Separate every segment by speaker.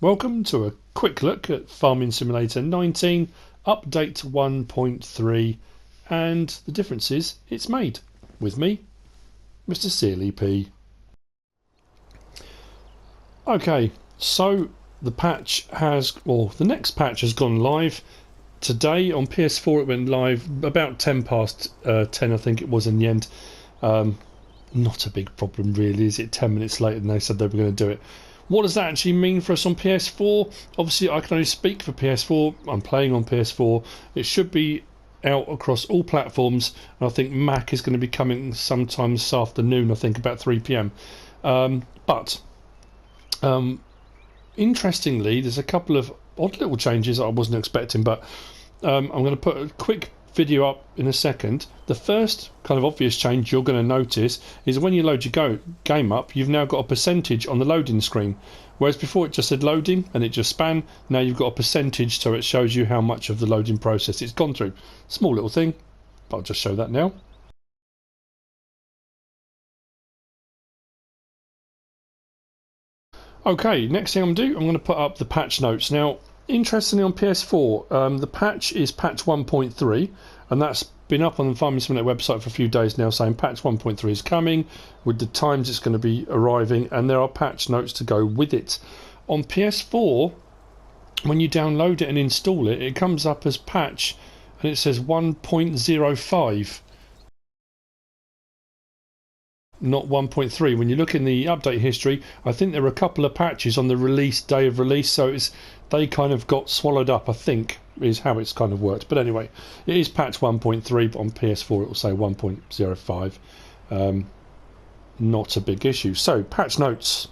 Speaker 1: Welcome to a quick look at Farming Simulator 19 Update 1.3 and the differences it's made. With me, MrSealyp. Okay, so the next patch has gone live today on PS4. It went live about 10 past 10, I think it was in the end. Not a big problem really, is it? 10 minutes later than they said they were going to do it. What does that actually mean for us on PS4? Obviously I can only speak for PS4. I'm playing on PS4. It should be out across all platforms, and I think Mac is going to be coming sometime this afternoon, I think about 3 PM. Interestingly, there's a couple of odd little changes I wasn't expecting, but I'm going to put a quick video up in a second. The first kind of obvious change you're going to notice is when you load your game up, you've now got a percentage on the loading screen, whereas before it just said loading and it just span. Now you've got a percentage, so it shows you how much of the loading process it's gone through. Small little thing, but I'll just show that now. Okay, next thing I'm going to do, I'm going to put up the patch notes. Now, interestingly on PS4, the patch is patch 1.3, and that's been up on the Farming Simulator website for a few days now, saying patch 1.3 is coming, with the times it's going to be arriving, and there are patch notes to go with it. On PS4, when you download it and install it, it comes up as patch, and it says 1.05. Not 1.3. When you look in the update history, I think there were a couple of patches on the release day of release, so they kind of got swallowed up, I think, is how it's kind of worked. But anyway, it is patch 1.3, but on PS4 it will say 1.05. Not a big issue. So, patch notes.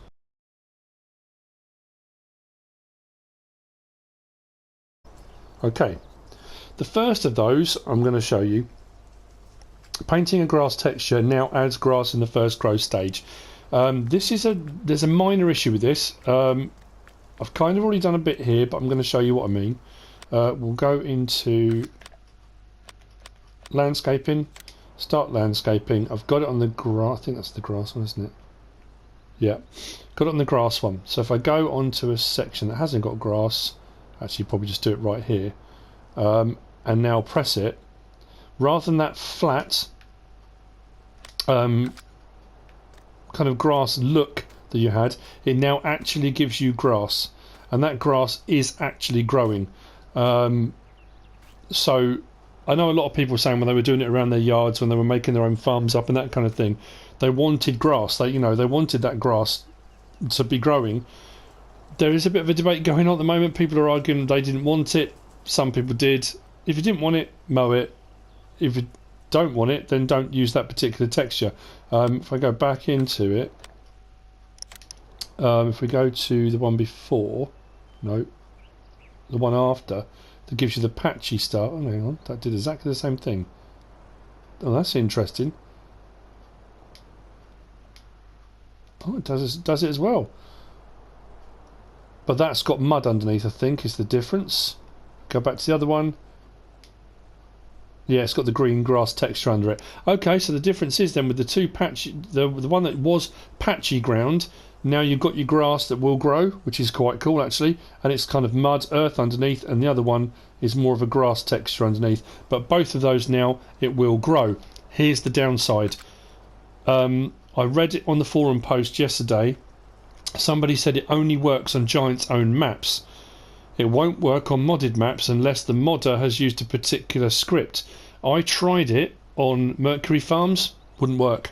Speaker 1: Okay, the first of those I'm going to show you. Painting a grass texture now adds grass in the first growth stage. There's a minor issue with this. I've kind of already done a bit here, but I'm going to show you what I mean. We'll go into landscaping, start landscaping. I've got it on the grass. I think that's the grass one, isn't it? Yeah, got it on the grass one. So if I go onto a section that hasn't got grass, actually probably just do it right here, and now press it. Rather than that flat kind of grass look that you had, it now actually gives you grass, and that grass is actually growing. So I know a lot of people were saying when they were doing it around their yards, when they were making their own farms up and that kind of thing, they wanted grass. They wanted that grass to be growing. There is a bit of a debate going on at the moment. People are arguing they didn't want it. Some people did. If you didn't want it, mow it. If you don't want it, then don't use that particular texture. If I go back into it, if we go to the one before, no, the one after, that gives you the patchy stuff. Oh, hang on, that did exactly the same thing. Oh, that's interesting. Oh, it does it as well. But that's got mud underneath, I think, is the difference. Go back to the other one. Yeah, it's got the green grass texture under it. Okay, so the difference is then with the two patchy, the one that was patchy ground, now you've got your grass that will grow, which is quite cool actually, and it's kind of mud, earth underneath, and the other one is more of a grass texture underneath. But both of those now, it will grow. Here's the downside. I read it on the forum post yesterday. Somebody said it only works on Giant's own maps. It won't work on modded maps unless the modder has used a particular script. I tried it on Mercury Farms, wouldn't work.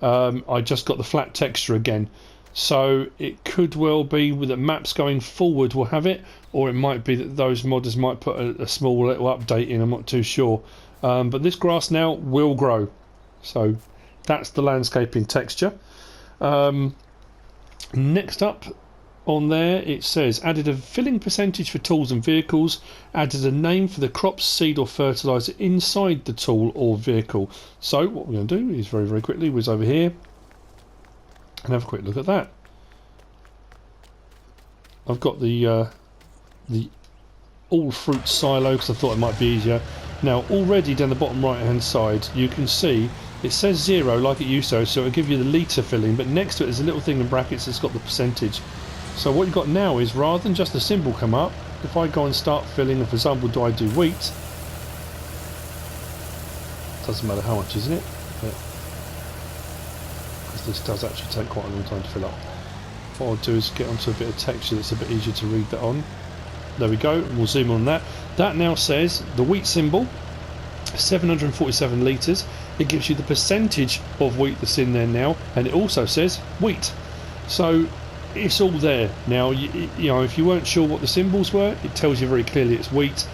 Speaker 1: I just got the flat texture again. So it could well be that maps going forward will have it, or it might be that those modders might put a small little update in, I'm not too sure. But this grass now will grow. So that's the landscaping texture. Next up, on there it says added a filling percentage for tools and vehicles, added a name for the crops, seed or fertiliser inside the tool or vehicle. So what we're going to do is very, very quickly whiz over here and have a quick look at that. I've got the all fruit silo because I thought it might be easier. Now already down the bottom right hand side you can see it says 0 like it used to, so it'll give you the litre filling, but next to it there's a little thing in brackets that's got the percentage. So what you've got now is, rather than just the symbol come up, if I go and start filling, and for example, do I do wheat? Doesn't matter how much, isn't it? Because this does actually take quite a long time to fill up. What I'll do is get onto a bit of texture that's a bit easier to read that on. There we go, and we'll zoom on that. That now says the wheat symbol, 747 litres. It gives you the percentage of wheat that's in there now, and it also says wheat. So it's all there now. You know, if you weren't sure what the symbols were, it tells you very clearly it's wheat.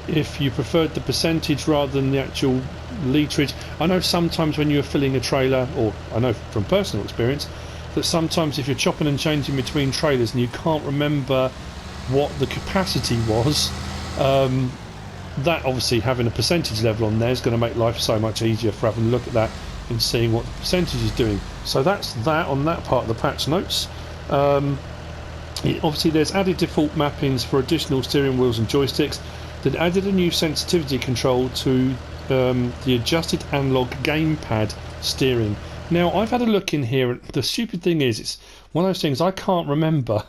Speaker 1: If you preferred the percentage rather than the actual literage, I know sometimes when you're filling a trailer, or I know from personal experience, that sometimes if you're chopping and changing between trailers and you can't remember what the capacity was, that obviously having a percentage level on there is going to make life so much easier for having a look at that and seeing what the percentage is doing. So that's that on that part of the patch notes. Obviously there's added default mappings for additional steering wheels and joysticks. That added a new sensitivity control to the adjusted analog gamepad steering. Now I've had a look in here, and the stupid thing is, it's one of those things I can't remember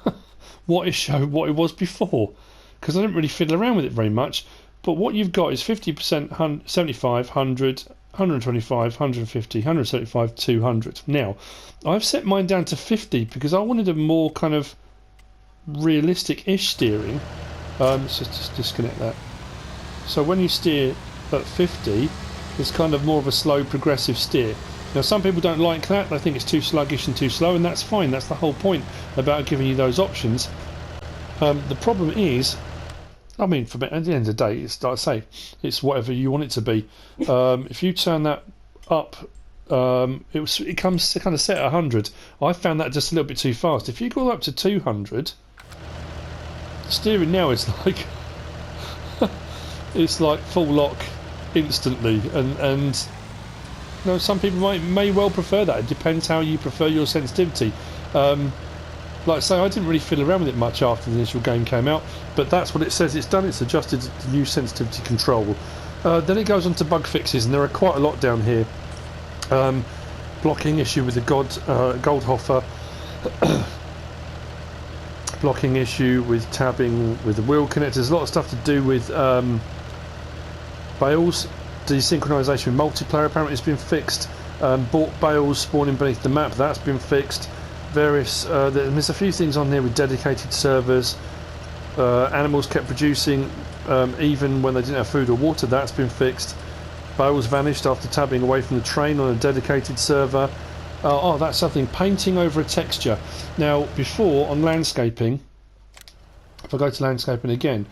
Speaker 1: what it was before, because I didn't really fiddle around with it very much. But what you've got is 50%, 75, 100, 125, 150, 175, 200. Now I've set mine down to 50 because I wanted a more kind of realistic-ish steering. Let's just disconnect that. So when you steer at 50, it's kind of more of a slow progressive steer. Now some people don't like that, they think it's too sluggish and too slow, and that's fine. That's the whole point about giving you those options. The problem is, I mean, at the end of the day, it's like I say, it's whatever you want it to be. If you turn that up, it comes kind of set at 100. I found that just a little bit too fast. If you go up to 200, steering now is like it's like full lock instantly, and you know, some people may well prefer that. It depends how you prefer your sensitivity. Like I say, I didn't really fiddle around with it much after the initial game came out, but that's what it says it's done. It's adjusted the new sensitivity control. Then it goes on to bug fixes, and there are quite a lot down here. Blocking issue with the Goldhofer. Blocking issue with tabbing with the wheel connectors. A lot of stuff to do with bales. Desynchronization with multiplayer apparently has been fixed. Bought bales spawning beneath the map, that's been fixed. Various there's a few things on there with dedicated servers. Animals kept producing even when they didn't have food or water, that's been fixed. Bales vanished after tabbing away from the train on a dedicated server. Oh, that's something. Painting over a texture. Now, before on landscaping, if I go to landscaping again,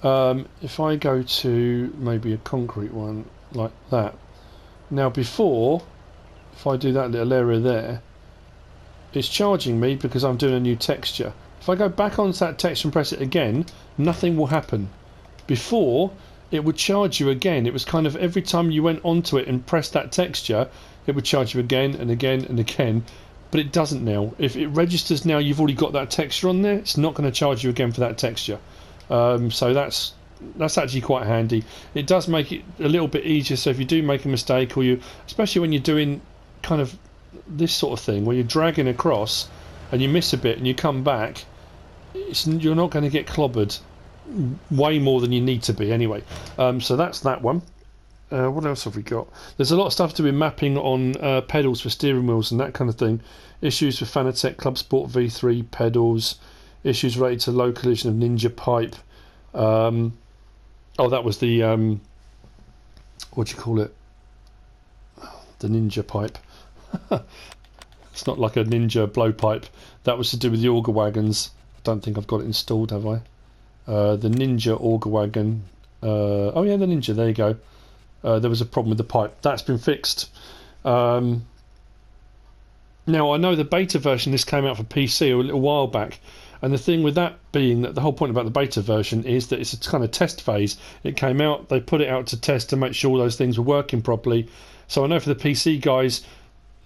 Speaker 1: if I go to maybe a concrete one like that. Now, before, if I do that little area there, it's charging me because I'm doing a new texture. If I go back onto that texture and press it again, nothing will happen. Before, it would charge you again. It was kind of every time you went onto it and pressed that texture, it would charge you again and again and again, but it doesn't now. If it registers now you've already got that texture on there, it's not going to charge you again for that texture. So that's actually quite handy. It does make it a little bit easier, so if you do make a mistake, or you, especially when you're doing kind of this sort of thing where you're dragging across and you miss a bit and you come back, you're not going to get clobbered way more than you need to be anyway. So that's that one. What else have we got? There's a lot of stuff to be mapping on pedals for steering wheels and that kind of thing. Issues with Fanatec Club Sport V3 pedals. Issues related to low collision of Ninja Pipe. Oh, that was the what do you call it? The Ninja Pipe. It's not like a Ninja blowpipe. That was to do with the auger wagons. Don't think I've got it installed, have I? The Ninja auger wagon. Oh yeah, the Ninja. There you go. There was a problem with the pipe. That's been fixed. Now I know the beta version, this came out for PC a little while back, and the thing with that being that the whole point about the beta version is that it's a kind of test phase. It came out, they put it out to test to make sure those things were working properly. So I know for the PC guys,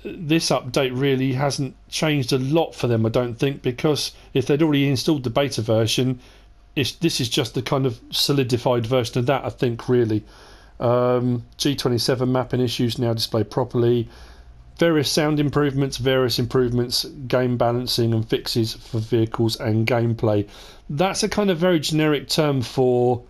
Speaker 1: this update really hasn't changed a lot for them, I don't think, because if they'd already installed the beta version, this is just the kind of solidified version of that, I think, really. G27 mapping issues now displayed properly. various sound improvements, various improvements, game balancing and fixes for vehicles and gameplay. That's a kind of very generic term for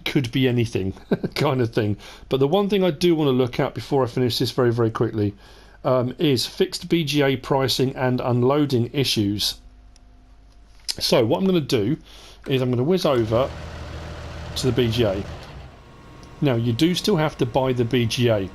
Speaker 1: could be anything kind of thing. But the one thing I do want to look at before I finish this very, very quickly is fixed BGA pricing and unloading issues. So what I'm going to do is I'm going to whiz over to the BGA. Now you do still have to buy the BGA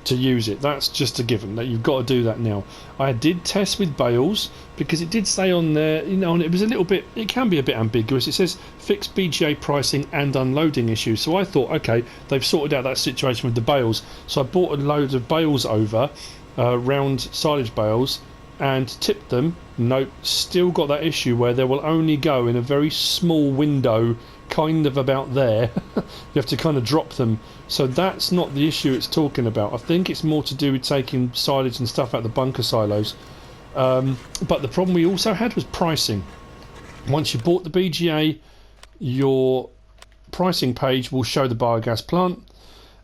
Speaker 1: to use it. That's just a given that you've got to do that now. I did test with Bales because it did say on there, you know, and it was a little bit, it can be a bit ambiguous. It says fixed BGA pricing and unloading issues. So I thought, okay, they've sorted out that situation with the bales. So I bought a load of bales over, round silage bales, and tipped them. Nope, still got that issue where they will only go in a very small window, kind of about there. You have to kind of drop them. So that's not the issue it's talking about. I think it's more to do with taking silage and stuff out of the bunker silos. But the problem we also had was pricing. Once you bought the BGA, your pricing page will show the biogas plant,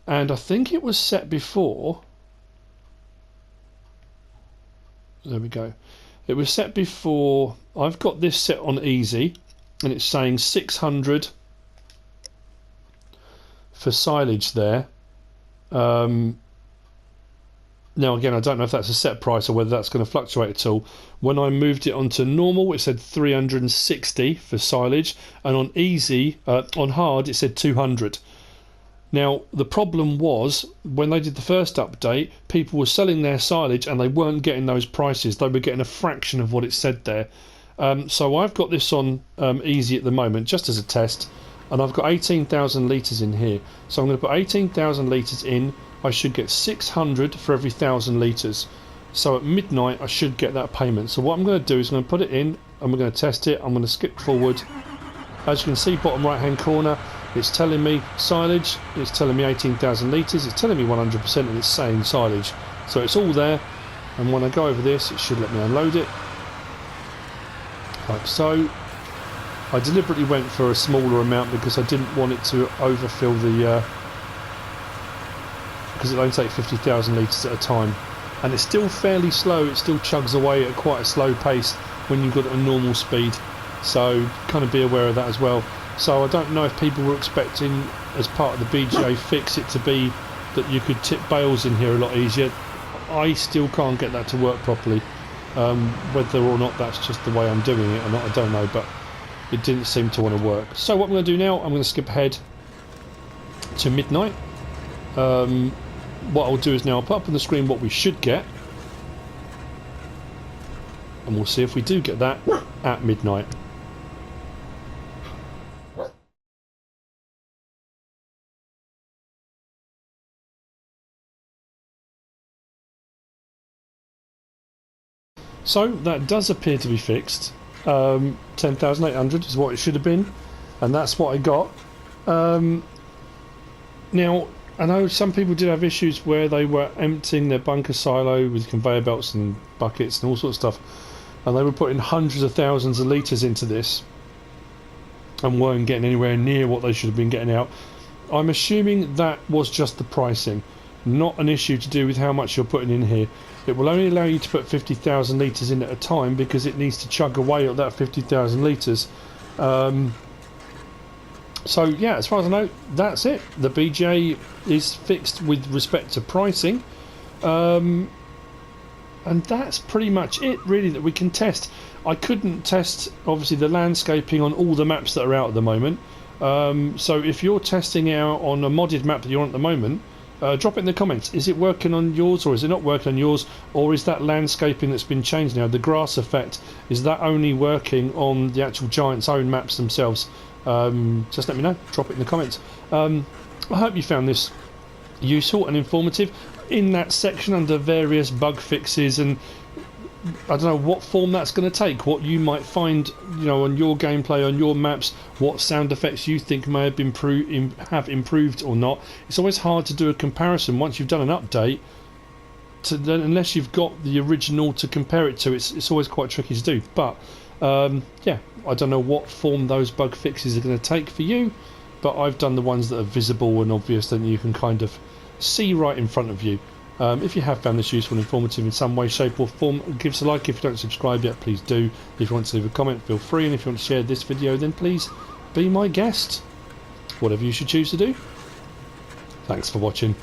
Speaker 1: and I think it was set before. There we go. It was set before. I've got this set on easy, and it's saying 600 for silage there. Now again, I don't know if that's a set price or whether that's going to fluctuate at all. When I moved it onto normal, it said 360 for silage, and on easy, on hard, it said 200. Now the problem was when they did the first update, people were selling their silage and they weren't getting those prices. They were getting a fraction of what it said there. So I've got this on easy at the moment, just as a test, and I've got 18,000 litres in here. So I'm going to put 18,000 litres in. I should get 600 for every 1,000 litres. So at midnight I should get that payment. So what I'm going to do is I'm going to put it in and we're going to test it. I'm going to skip forward. As you can see, bottom right hand corner, it's telling me silage, it's telling me 18,000 litres, it's telling me 100%, and it's saying silage. So it's all there, and when I go over this, it should let me unload it. Like so. I deliberately went for a smaller amount because I didn't want it to overfill the... because it only takes 50,000 litres at a time. And it's still fairly slow, it still chugs away at quite a slow pace when you've got it at a normal speed. So kind of be aware of that as well. So I don't know if people were expecting, as part of the BGA fix, it to be that you could tip bales in here a lot easier. I still can't get that to work properly. Whether or not that's just the way I'm doing it or not, I don't know, but it didn't seem to want to work. So what I'm going to do now, I'm going to skip ahead to midnight. What I'll do is now I'll put up on the screen what we should get, and we'll see if we do get that at midnight. So that does appear to be fixed. 10,800 is what it should have been, and that's what I got. Now I know some people did have issues where they were emptying their bunker silo with conveyor belts and buckets and all sorts of stuff, and they were putting hundreds of thousands of litres into this and weren't getting anywhere near what they should have been getting out. I'm assuming that was just the pricing, not an issue to do with how much you're putting in here. It will only allow you to put 50,000 litres in at a time because it needs to chug away at that 50,000 litres. So yeah, as far as I know, that's it. The BGA is fixed with respect to pricing, and that's pretty much it really that we can test. I couldn't test obviously the landscaping on all the maps that are out at the moment, so if you're testing it out on a modded map that you're on at the moment, drop it in the comments. Is it working on yours, or is it not working on yours, or is that landscaping that's been changed now, the grass effect, is that only working on the actual Giant's own maps themselves? Just let me know, drop it in the comments. I hope you found this useful and informative. In that section under various bug fixes, and I don't know what form that's going to take, what you might find, you know, on your gameplay, on your maps, what sound effects you think may have been improved or not. It's always hard to do a comparison once you've done an update, unless you've got the original to compare it to. It's always quite tricky to do, but yeah, I don't know what form those bug fixes are going to take for you, but I've done the ones that are visible and obvious that you can kind of see right in front of you. If you have found this useful and informative in some way, shape or form, give us a like. If you don't subscribe yet, please do. If you want to leave a comment, feel free, and if you want to share this video, then please be my guest. Whatever you should choose to do. Thanks for watching.